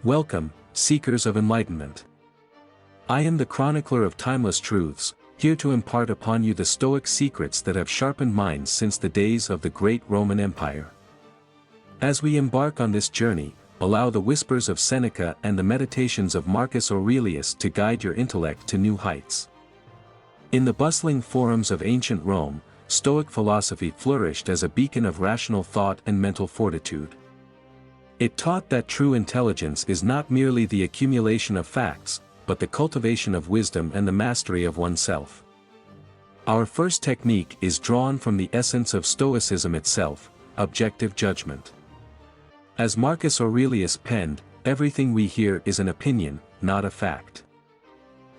Welcome, seekers of enlightenment. I am the chronicler of timeless truths, here to impart upon you the Stoic secrets that have sharpened minds since the days of the great Roman Empire. As we embark on this journey, allow the whispers of Seneca and the meditations of Marcus Aurelius to guide your intellect to new heights. In the bustling forums of ancient Rome, Stoic philosophy flourished as a beacon of rational thought and mental fortitude. It taught that true intelligence is not merely the accumulation of facts, but the cultivation of wisdom and the mastery of oneself. Our first technique is drawn from the essence of Stoicism itself, objective judgment. As Marcus Aurelius penned, everything we hear is an opinion, not a fact.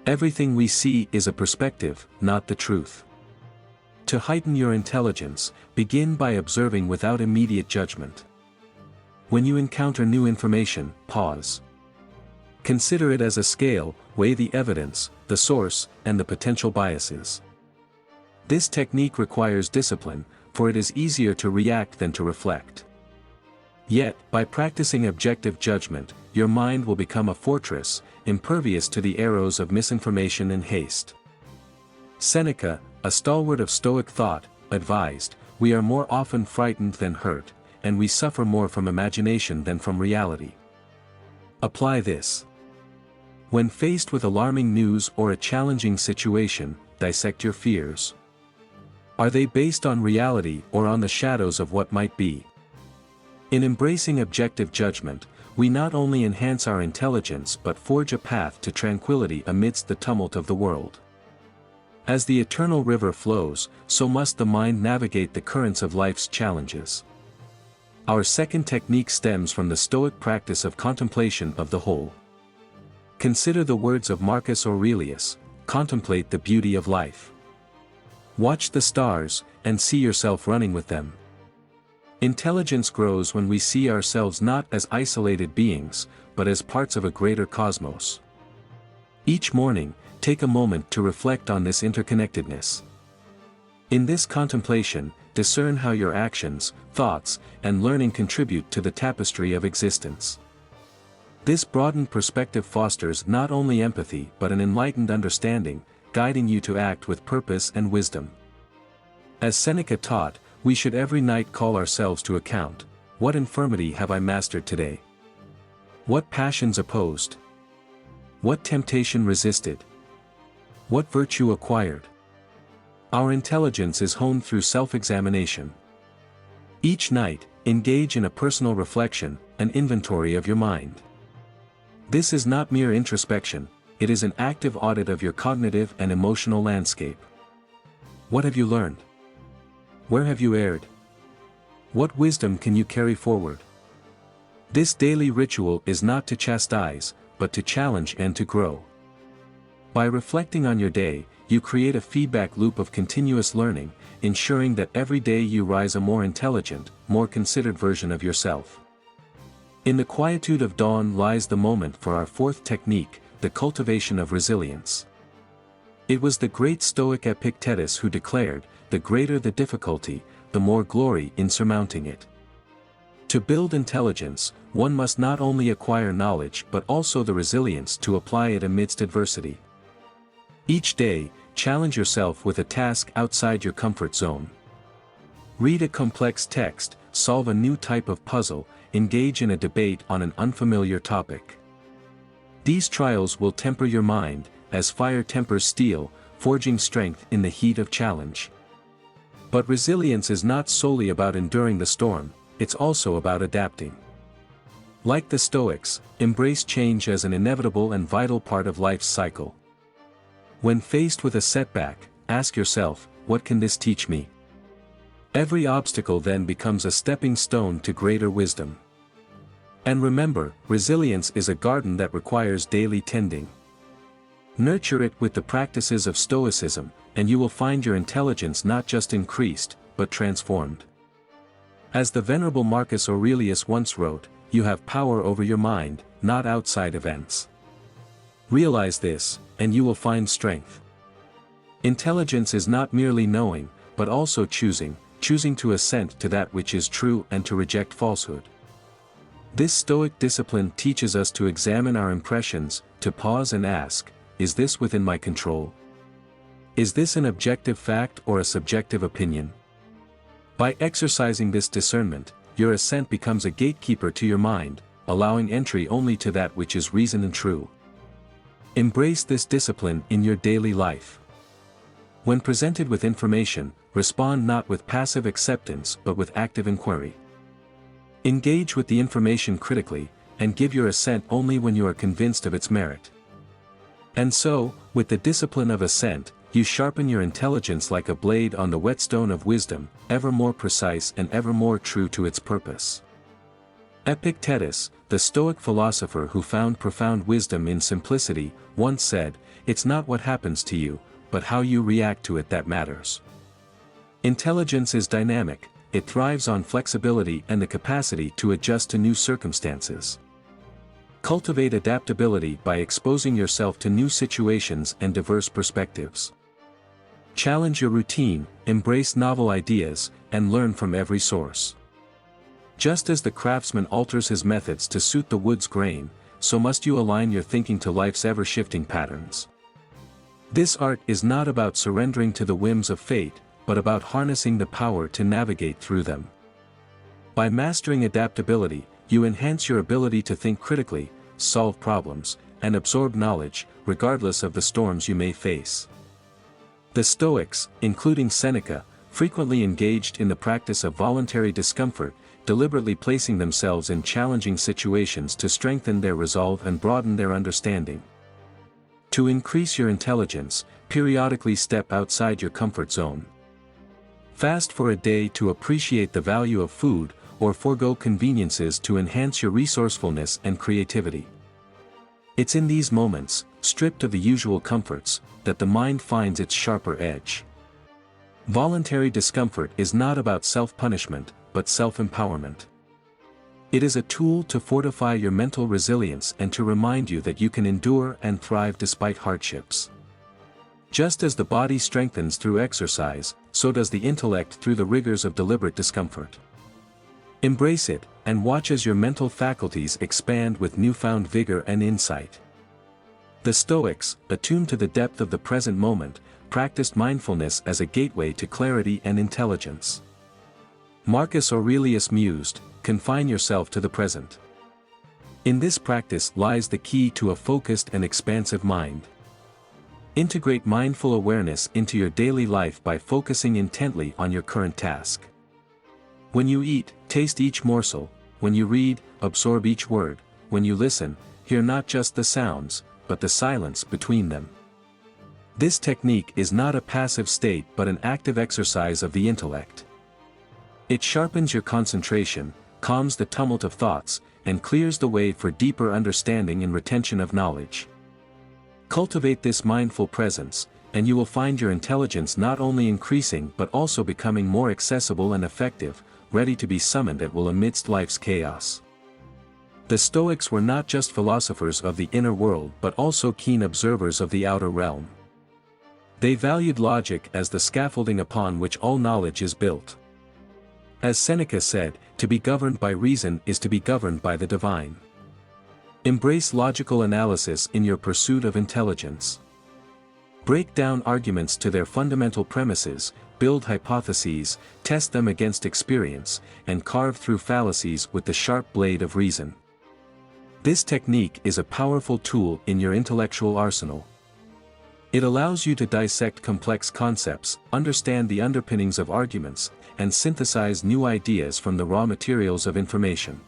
Everything we see is a perspective, not the truth. To heighten your intelligence, begin by observing without immediate judgment. When you encounter new information, pause. Consider it as a scale, weigh the evidence, the source, and the potential biases. This technique requires discipline, for it is easier to react than to reflect. Yet, by practicing objective judgment, your mind will become a fortress, impervious to the arrows of misinformation and haste. Seneca, a stalwart of Stoic thought, advised, "We are more often frightened than hurt, and we suffer more from imagination than from reality." Apply this. When faced with alarming news or a challenging situation, dissect your fears. Are they based on reality or on the shadows of what might be? In embracing objective judgment, we not only enhance our intelligence but forge a path to tranquility amidst the tumult of the world. As the eternal river flows, so must the mind navigate the currents of life's challenges. Our second technique stems from the Stoic practice of contemplation of the whole. Consider the words of Marcus Aurelius, "Contemplate the beauty of life. Watch the stars, and see yourself running with them." Intelligence grows when we see ourselves not as isolated beings, but as parts of a greater cosmos. Each morning, take a moment to reflect on this interconnectedness. In this contemplation, discern how your actions, thoughts, and learning contribute to the tapestry of existence. This broadened perspective fosters not only empathy but an enlightened understanding, guiding you to act with purpose and wisdom. As Seneca taught, we should every night call ourselves to account. What infirmity have I mastered today? What passions opposed? What temptation resisted? What virtue acquired? Our intelligence is honed through self-examination. Each night, engage in a personal reflection, an inventory of your mind. This is not mere introspection, it is an active audit of your cognitive and emotional landscape. What have you learned? Where have you erred? What wisdom can you carry forward? This daily ritual is not to chastise, but to challenge and to grow. By reflecting on your day, you create a feedback loop of continuous learning, ensuring that every day you rise a more intelligent, more considered version of yourself. In the quietude of dawn lies the moment for our fourth technique, the cultivation of resilience. It was the great Stoic Epictetus who declared, "The greater the difficulty, the more glory in surmounting it." To build intelligence, one must not only acquire knowledge but also the resilience to apply it amidst adversity. Each day, challenge yourself with a task outside your comfort zone. Read a complex text, solve a new type of puzzle, engage in a debate on an unfamiliar topic. These trials will temper your mind, as fire tempers steel, forging strength in the heat of challenge. But resilience is not solely about enduring the storm, it's also about adapting. Like the Stoics, embrace change as an inevitable and vital part of life's cycle. When faced with a setback, ask yourself, what can this teach me? Every obstacle then becomes a stepping stone to greater wisdom. And remember, resilience is a garden that requires daily tending. Nurture it with the practices of Stoicism, and you will find your intelligence not just increased, but transformed. As the venerable Marcus Aurelius once wrote, "You have power over your mind, not outside events." Realize this, and you will find strength. Intelligence is not merely knowing, but also choosing to assent to that which is true and to reject falsehood. This Stoic discipline teaches us to examine our impressions, to pause and ask, is this within my control? Is this an objective fact or a subjective opinion? By exercising this discernment, your assent becomes a gatekeeper to your mind, allowing entry only to that which is reason and true. Embrace this discipline in your daily life. When presented with information, respond not with passive acceptance but with active inquiry. Engage with the information critically, and give your assent only when you are convinced of its merit. And so, with the discipline of assent, you sharpen your intelligence like a blade on the whetstone of wisdom, ever more precise and ever more true to its purpose. Epictetus, the Stoic philosopher who found profound wisdom in simplicity, once said, "It's not what happens to you, but how you react to it that matters." Intelligence is dynamic, it thrives on flexibility and the capacity to adjust to new circumstances. Cultivate adaptability by exposing yourself to new situations and diverse perspectives. Challenge your routine, embrace novel ideas, and learn from every source. Just as the craftsman alters his methods to suit the wood's grain, so must you align your thinking to life's ever-shifting patterns. This art is not about surrendering to the whims of fate, but about harnessing the power to navigate through them. By mastering adaptability, you enhance your ability to think critically, solve problems, and absorb knowledge, regardless of the storms you may face. The Stoics, including Seneca, frequently engaged in the practice of voluntary discomfort, deliberately placing themselves in challenging situations to strengthen their resolve and broaden their understanding. To increase your intelligence, periodically step outside your comfort zone. Fast for a day to appreciate the value of food, or forego conveniences to enhance your resourcefulness and creativity. It's in these moments, stripped of the usual comforts, that the mind finds its sharper edge. Voluntary discomfort is not about self-punishment, but self-empowerment. It is a tool to fortify your mental resilience and to remind you that you can endure and thrive despite hardships. Just as the body strengthens through exercise, so does the intellect through the rigors of deliberate discomfort. Embrace it, and watch as your mental faculties expand with newfound vigor and insight. The Stoics, attuned to the depth of the present moment, practiced mindfulness as a gateway to clarity and intelligence. Marcus Aurelius mused, "Confine yourself to the present." In this practice lies the key to a focused and expansive mind. Integrate mindful awareness into your daily life by focusing intently on your current task. When you eat, taste each morsel; when you read, absorb each word; when you listen, hear not just the sounds, but the silence between them. This technique is not a passive state but an active exercise of the intellect. It sharpens your concentration, calms the tumult of thoughts, and clears the way for deeper understanding and retention of knowledge. Cultivate this mindful presence, and you will find your intelligence not only increasing but also becoming more accessible and effective, ready to be summoned at will amidst life's chaos. The Stoics were not just philosophers of the inner world but also keen observers of the outer realm. They valued logic as the scaffolding upon which all knowledge is built. As Seneca said, to be governed by reason is to be governed by the divine. Embrace logical analysis in your pursuit of intelligence. Break down arguments to their fundamental premises, build hypotheses, test them against experience, and carve through fallacies with the sharp blade of reason. This technique is a powerful tool in your intellectual arsenal. It allows you to dissect complex concepts, understand the underpinnings of arguments, and synthesize new ideas from the raw materials of information.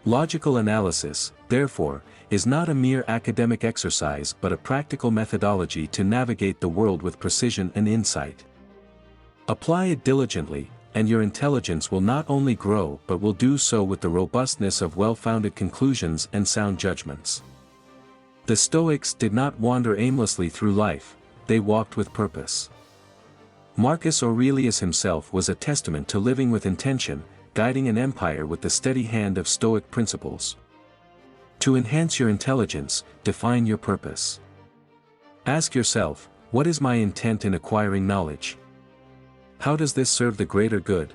Logical analysis, therefore, is not a mere academic exercise but a practical methodology to navigate the world with precision and insight. Apply it diligently, and your intelligence will not only grow but will do so with the robustness of well-founded conclusions and sound judgments. The Stoics did not wander aimlessly through life, they walked with purpose. Marcus Aurelius himself was a testament to living with intention, guiding an empire with the steady hand of Stoic principles. To enhance your intelligence, define your purpose. Ask yourself, what is my intent in acquiring knowledge? How does this serve the greater good?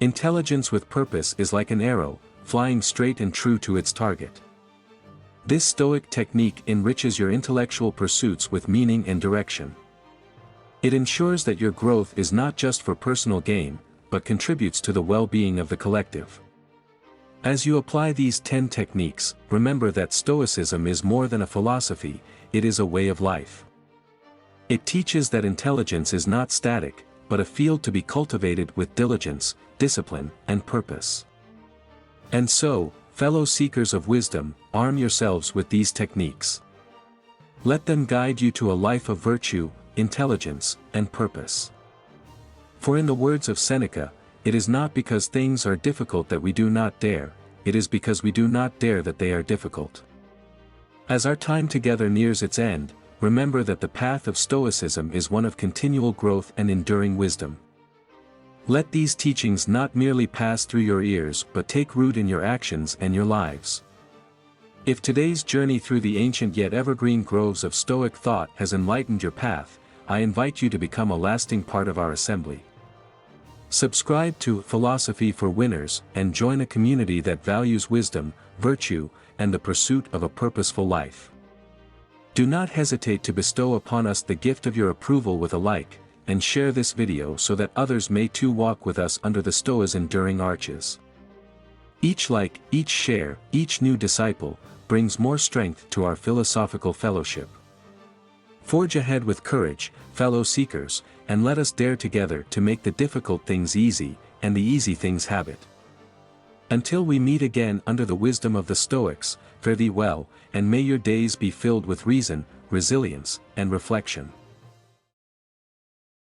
Intelligence with purpose is like an arrow, flying straight and true to its target. This Stoic technique enriches your intellectual pursuits with meaning and direction. It ensures that your growth is not just for personal gain, but contributes to the well-being of the collective. As you apply these 10 techniques, remember that Stoicism is more than a philosophy, it is a way of life. It teaches that intelligence is not static, but a field to be cultivated with diligence, discipline, and purpose. And so, fellow seekers of wisdom, arm yourselves with these techniques. Let them guide you to a life of virtue, intelligence, and purpose. For in the words of Seneca, it is not because things are difficult that we do not dare, it is because we do not dare that they are difficult. As our time together nears its end, remember that the path of Stoicism is one of continual growth and enduring wisdom. Let these teachings not merely pass through your ears but take root in your actions and your lives. If today's journey through the ancient yet evergreen groves of Stoic thought has enlightened your path, I invite you to become a lasting part of our assembly. Subscribe to Philosophy for Winners and join a community that values wisdom, virtue, and the pursuit of a purposeful life. Do not hesitate to bestow upon us the gift of your approval with a like, and share this video so that others may too walk with us under the Stoa's enduring arches. Each like, each share, each new disciple, brings more strength to our philosophical fellowship. Forge ahead with courage, fellow seekers, and let us dare together to make the difficult things easy, and the easy things habit. Until we meet again under the wisdom of the Stoics, fare thee well, and may your days be filled with reason, resilience, and reflection.